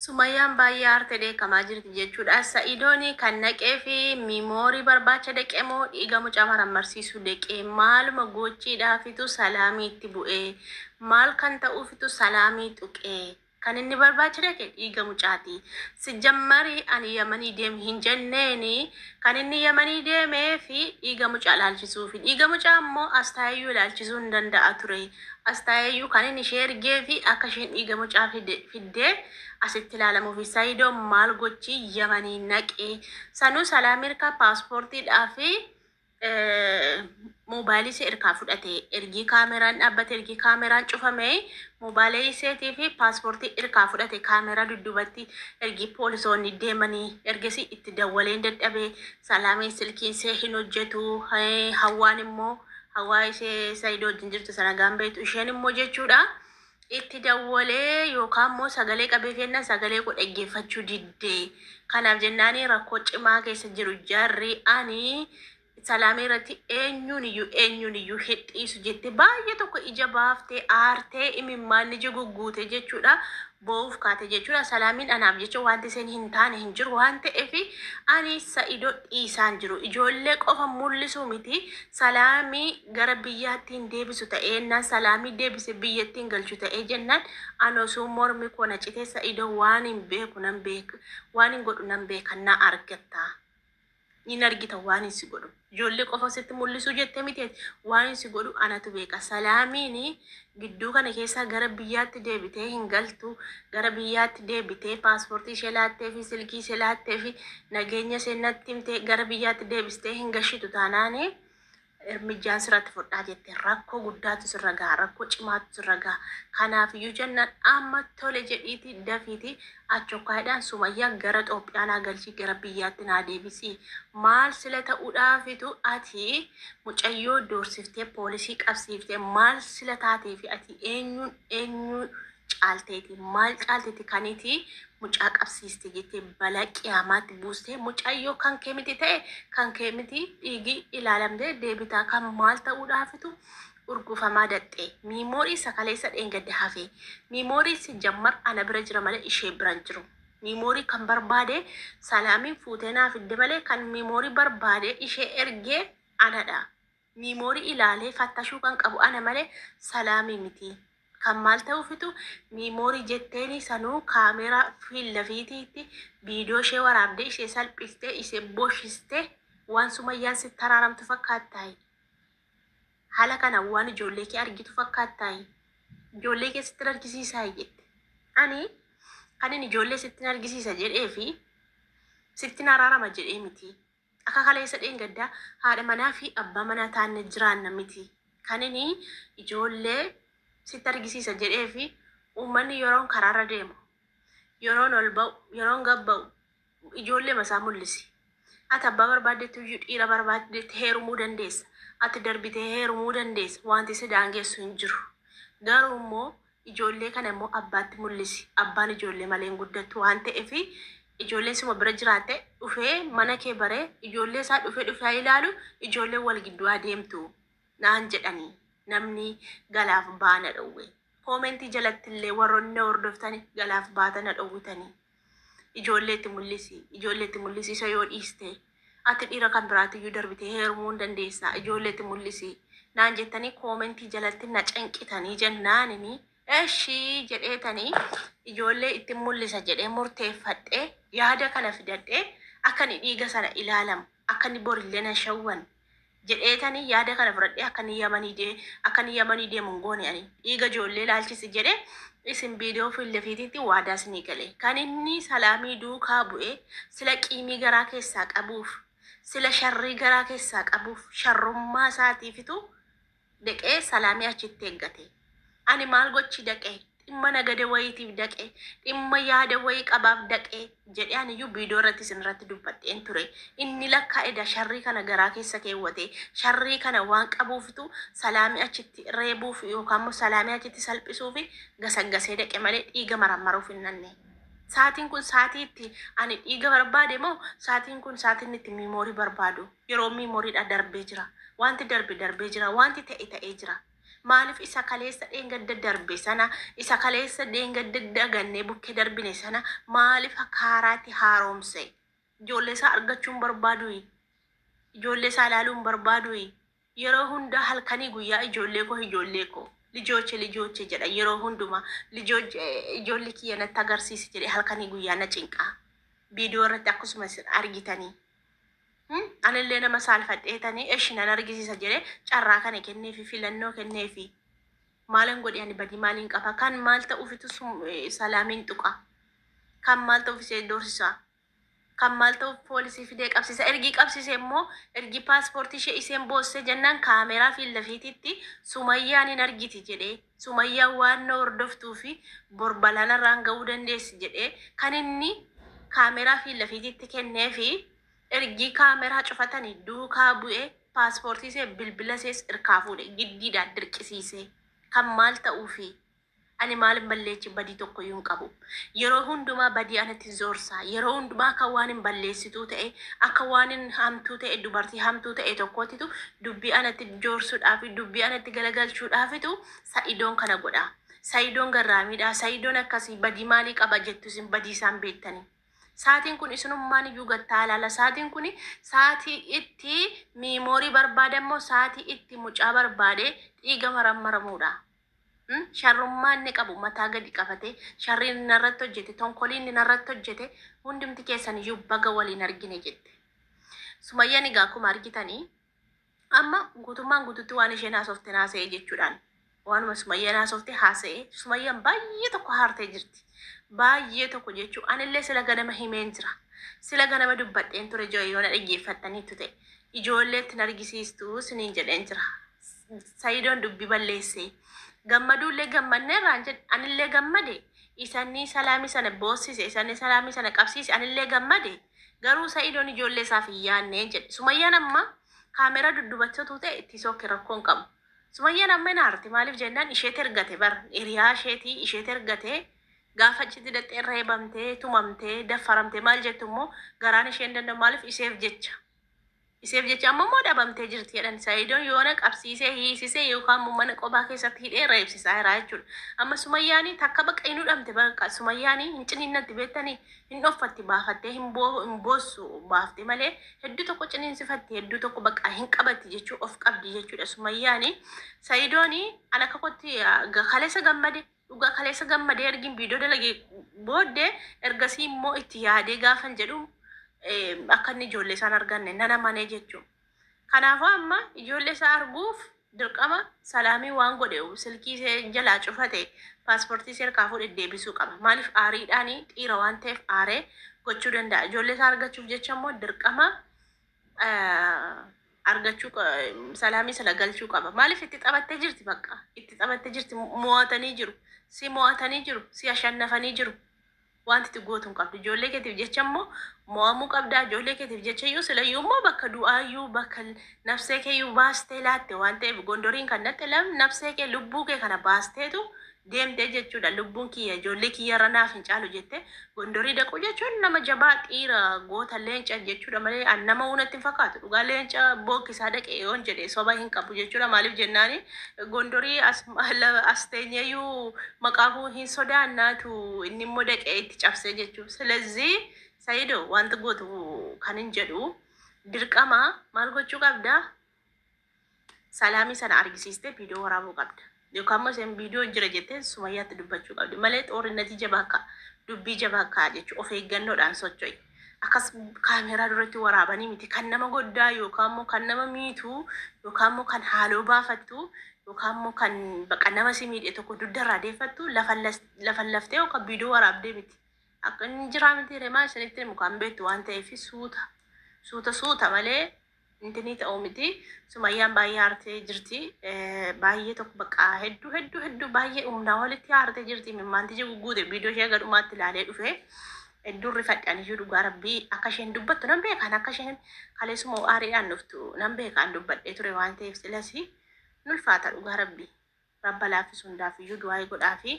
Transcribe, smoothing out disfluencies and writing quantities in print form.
Sumayyaan baay'ee aartee beekamaa jirti jechuudha. Sa'idooni kan naqee fi miimoorii barbaacha dhaqee moo dhiiga mucaa marammarsiisuu dhaqee maaluma gochiidhaafitu salaamii itti bu'ee maal kan ta'uufitu salaamii tuqee kan inni barbaacha dhaqe dhiiga mucaati. Sijammarii ani yamanii deem hin jenneeni kan inni yamanii deemee fi dhiiga mucaa ilaalchisuu fi dhiiga mucaa immoo astaayyuu ilaalchisuu hin danda'a ture. Astaayyuu kan inni ishee ergee fi akka isheen dhiiga mucaa fiddee asitti ilaalamu fi Saayidoo maal gochi yamanii naqee sanuu Salaamirkaa paaspoortiidhaa fi mobaayilii ishee ergaa fudhate ergii kaameraan dhaabbate ergii kaameraan cufame mobaayilii isheetii fi paaspoortii ergaa fudhate kaameraa dudduubatti ergii poolisoonni deemanii ergasii itti dawwaleen dadhabee Salaamiin silkiin ishee hin hojjetu hawwaan immoo hawwaa ishee Saayidoo wajjin jirtu sana gaambeetu isheen immoo jechuudha. Itti dawwalee yookaan immoo sagalee qabee kennan sagalee koo dhaggeeffachuu diddee. Kanaaf jennaanii rakkoo cimaa keessa jiru jarri ani Salaamii irratti eenyuun iyyuu hidhiisu jette baay'ee tokko ija baaftee aartee imimmaan ija gugguute jechuudha. Boo'uuf kaate jechuudha. Salaamiin anaaf jecha wanti isheen hin taane hin jiru waan ta'eef ani Saayidoo dhiisaan jiru. Ijoollee qofa mul'isuu miti. Salaamii gara biyyaatti hin deebisu ta'ee naan Salaamii deebise biyyatti hin galchu ta'ee jennaan anosuu mormi koo na citee Saayidoo waan hin beeku nan beeka waan hin godhu nan beeka na argatta. Ni argita waan hin si godhu. Ijoollee qofa sitti mul'isuu jettee miti waan hin si godhu anatu beeka. Salaamiin gidduu kana keessa gara biyyaatti deebitee hin galtu. Gara biyyaatti deebitee paaspoortii ishee laattee fi silkii ishee laattee fi nageenya ishee natti himtee gara biyyaatti deebistee hin gashitu taanaani ermijaan sirratti fudhaa jette rakkoo guddaatu sirra gaha rakkoo cimaatu sirra gaha. Kanaafiyyuu jennaan amma tole jedhiiti dafiiti achokkaadhaan Sumayyaa gara Itoophiyaa galchii gara biyyaatti naa deebisi. Maal sila ta'uudhaafitu ati mucayyoo doorsifte poolisii qabsiifte maal sila taatee fi ati eenyuun caalteeti maal caalteeti kaniti mucaa qabsiiste jettee balaa qiyaamaatti buuste mucayyoo kan kee miti ta'e kan kee miti dhiigi ilaalamtee deebitaa kan maal ta'uudhaafitu urgufamaa dadhee miimoorii sakaleessa dheengadde hafe miimoorii si jammar ana bira jira malee ishee biran jiru. Miimoorii kan barbaade Salaamiin fuutee naa fidde malee kan miimoorii barbaade ishee ergee anadha. Miimoorii ilaalee fattashuu kan qabu ana malee Salaamii miti. Kan maal ta'uufitu miimoorii jetteeni sanuu kaameraa fiillafiitiitti viidiyoo ishee waraabdee ishee salphistee ishee booshistee waan Sumayyaan sitti taraaramtu fakkaattaayi. Haala kana waan ijoollee kee argitu fakkaattaayi. Ijoollee kee sitti argisiisaa jette. Ani kan inni ijoollee sitti argisiisa jedhee fi sitti araarama jedhee miti. Akka kaleessa dheengaddaa haadha manaa fi abbaa manaa taanne jiraanna miti. Kan inni ijoollee sitti argisiisa jedhee fi uummanni yeroon karaarra deemu yeroon ol ba'u yeroon gad ba'u ijoollee masaa mul'isi. Ati abbaa barbaaddetti iyyuu dhiira barbaaddetti heerumuu dandeessa. Ati darbitee heerumuu dandeessa. Wanti si daangessu hin jiru. Garuu immoo ijoollee kana immoo abbaatti mul'isi. Abbaan ijoollee malee hin guddattu waan ta'eef ijoolleen suma bira jiraatte dhufee mana kee baree ijoollee isaa dhufee ilaalu ijoollee wal gidduu adeemtu naan jedhanii. Namni galaaf baana dhowwe. Koomentii jalatti illee warroonni hordoftanii galaaf baatana dhowwitanii. Ijoolleetti mul'isi isa yoo dhiiste. Ati dhiira kan biraatiyyuu darbitee heerumuu hin dandeessa. Ijoolleetti mul'isi. Naan jettanii koomentii jalatti na canqitanii jennaanini. Eshii jedheetanii ijoollee itti mul'isa jedhee murteeffadhee yaada kana fidadhee akka ni dhiiga sana ilaalamu akka ni borillee na shawwan. Jedheetanii yaada kana fudhadhee akka ni yamanii deemuun goone ani dhiiga ijoollee ilaalchisi jedhee isin viidiyoo fiillafiitiitti waadaa isinii gale. Kan inni Salaamii duukaa bu'ee sila qiimii garaa keessaa qabuuf sila sharrii garaa keessaa qabuuf sharrummaa isaatiifitu dhaqee Salaamii achitti eeggate. Ani maal gochi dhaqee dhimma nagade wayiitiif dhaqee dhimma yaada wayii qabaaf dhaqee jedhee aniyyuu viidiyoo irratti isin irratti dubbadheen ture. Inni lakkaa'edha sharrii kana garaa keessa keewwate sharrii kana waan qabuufitu Salaamii achitti reebuuf yookaan immoo Salaamii achitti salphisuuf gasaggasee dhaqe malee dhiiga marammaruuf hin nanne. Saatiin kun saatiitti ani dhiiga barbaade moo saatiin kun saatiin itti miimoorii barbaadu yeroo miimooriidha darbee jira. Wanti darbee jira wanti ta'ee jira. maaliif isa kaleessa dheengadda darbe sana isa kaleessa dheengadda dagannee bukkee darbine sana maaliif akka haaraatti haaromse ijoollee isaa argachuun barbaadu ijoollee isaa ilaaluun barbaadu yeroo hunda halkanii guyyaa ijoollee ko lijoche jedha yeroo hunduma ijoollee kiyya natti agarsiisi jedhe halkanii guyyaa na cinqaa viidiyoo irratti akkasumas argitanii anillee nama saalfadheetanii eshinan argisiisa jedhe carraa kana kenneefi filannoo kenneefi maalan godhe ani badii maaliin qaba kan maal ta'uufitu salaamiin tuqa kan maal ta'uufisee doorsisa kan maal ta'uuf poolisii fidee qabsiisa ergii qabsiise immoo ergii paaspoortii ishee iseen boossee jennaan kaameraa fi lafiititti Sumayyaan hin argiti jedhe Sumayyaan waan na hordoftuu fi borbalanarraan ga'uu dandeessi jedhe kan inni kaameraa fi lafiititti kenneefi ergii kaameraa cufatanii duukaa bu'ee paaspoortii ishee bilbila ishees irkaa fuudhe giddiidhaan dirqisiise kan maal ta'uufi ani maal balleechi badii tokko yuun qabu yeroo hundumaa badii anatti zoorsaa yeroo hundumaa akka waan hin balleessituu ta'e akka waan hin hamtuu ta'e dubartii hamtuu ta'e tokkootitu dubbii anatti joorsuudhaaf dubbii anatti galagalchuudhaafitu Sa'idoon kana godha Sa'idoon garraamiidha Sa'idoon akkasii badii maalii qaba jettus hin badii isaan beektanii saatiin kun isinummaan iyyuu gattaa ilaala saatiin kun saatii itti miimoorii barbaadammoo saatii itti mucaa barbaade dhiiga maramuudha sharrummaan ni qabu mataa gadi qabate sharriin narratti hojjete tonkoliin narratti hojjete hundumti keessan iyyuu baga waliin argine jette Sumayyaan egaa akkuma argitanii amma guutummaan guututti waan isheen haasofte haasa'e jechuudhaan waanuma Sumayyaan haasofte haasa'e Sumayyaan baay'ee tokko haartee jirti baay'ee tokko jechuun anillee sila ganama himeen jira sila ganama dubbadheen ture jooyoona dhaggeeffattaniitu ta'e ijoolleetti nargisiistuu siniin jedheen jira Sa'idoon dubbii balleesse gammaduullee gammanneerraan jedhe anillee gammade isanni salaamii sana boossise isanni salaamii sana qabsiise anillee gammade garuu Sa'idoon ijoollee isaaf hin yaadne jedhe Sumayyaan amma kaameraa duddubachotu ta'e itti sookke rakkoon qabu Sumayyaan amma hin aarte maaliif jennaan isheet ergate bar hiriyaa isheetii isheet ergate gaafa achitti dhaxxee reebamtee tumamtee daffaramtee maal jettu immoo garaan isheen danda'u maaliif iseef jecha amma immoo dhabamtee jirti jedhan Sa'idoon yoona qabsiisee hiisisee yookaan mana qophaa keessatti hidhee reebsisaa jira jechuudha amma Sumayyaanii takka baqa hin hudhamte baqa Sumayyaanii hin ciniinnatti beektanii hin dhoffatti baafattee hin boossu baafte malee hedduu tokko ciniinsifatti hedduu tokko baqa hin qabatti jechuu of qabdi jechuudha Sumayyaanii Sa'idoonii ana kakotti kaleessa gammade dhugaa kaleessa gammadee ergin viidiyoo dalagee booddee ergasii immoo itti yaadee gaafan jedhu akka inni ijoollee isaan arganne nana manee jechuun kanaafuu amma ijoollee isaa arguuf dirqama salaamii waan godhe silkii ishee jalaa cufate paaspoortii ishee harkaa fuudhee deebisuu qaba maaliif aariidhaan dhiira waan ta'eef aaree gochuu danda'a ijoollee isaa argachuuf jecha immoo dirqama argachuu salaamii sana galchuu qaba maaliif itti taphattee jirti bakka itti taphattee jirti mo'atanii jiru si mo'atanii jiru si ashannafanii jiru wanti itti gootuun qabdu ijoollee keetiif jecha immoo mo'amuu qabdaa ijoollee keetiif jecha iyyuu silayyuu immoo bakka du'aayyuu bakka nafsee kee iyyuu baastee laatte waan ta'eef gondoriin kan natti nafsee kee lubbuu kee kana baasteetu deemtee jechuudha lubbuun kiyya ijoollee kiyyarra naaf hin caalu jette gondorii dhaquu jechuun nama jabaa dhiira goota leenca jechuudha malee nama uunatti hin fakkaatu dhugaa leenca bookkisaa dhaqee yoon jedhe soba hin qabu jechuudha maaliif jennaani gondorii as teenyeeyyuu maqaafuu hin sodaannaatu inni immoo dhaqee itti cabsee jechuudha silazii Sa'ido wanta gootu kan hin jedhu dirqama maal gochuu qabda salaamii sana argisiiste viidiyoo waraabuu qabda yookaan immoo sen viidiyoo jira jettee Sumayyaatti dubbachuu qabdi malee xoorinati jabaa dubbii jabaa jechuudha of eeggannoodhaan socho'i akkas kaameraa duratti waraabanii miti kan nama goddaa yookaan immoo kan nama miituu yookaan immoo kan haaloo baafattu yookaan immoo kan baqa nama si miidhe tokko duddarraa deeffattu lafan laftee yookaan viidiyoo waraabdee miti akka inni jiraa miti reemaa isinitti mukaan beektu waan ta'eef suuta malee intini ta'uu miti Sumayyaan baay'ee aartee jirti baay'ee tokko baqa hedduu baay'ee humnaa walitti aartee jirti mimmaanti guguute viidiyoo ishee gadhumaatti ilaalee dhufe hedduu rifadhaan iyyuu dhugaa rabbii akka isheen dubbattu nan beekan akka isheen kaleessuma aariidhaan dhuftu nan beekan dubbadhee ture waan ta'eef silasi nulfaata dhugaa rabbii rabba laaffisuundaaf iyyuu du'aa godhaafi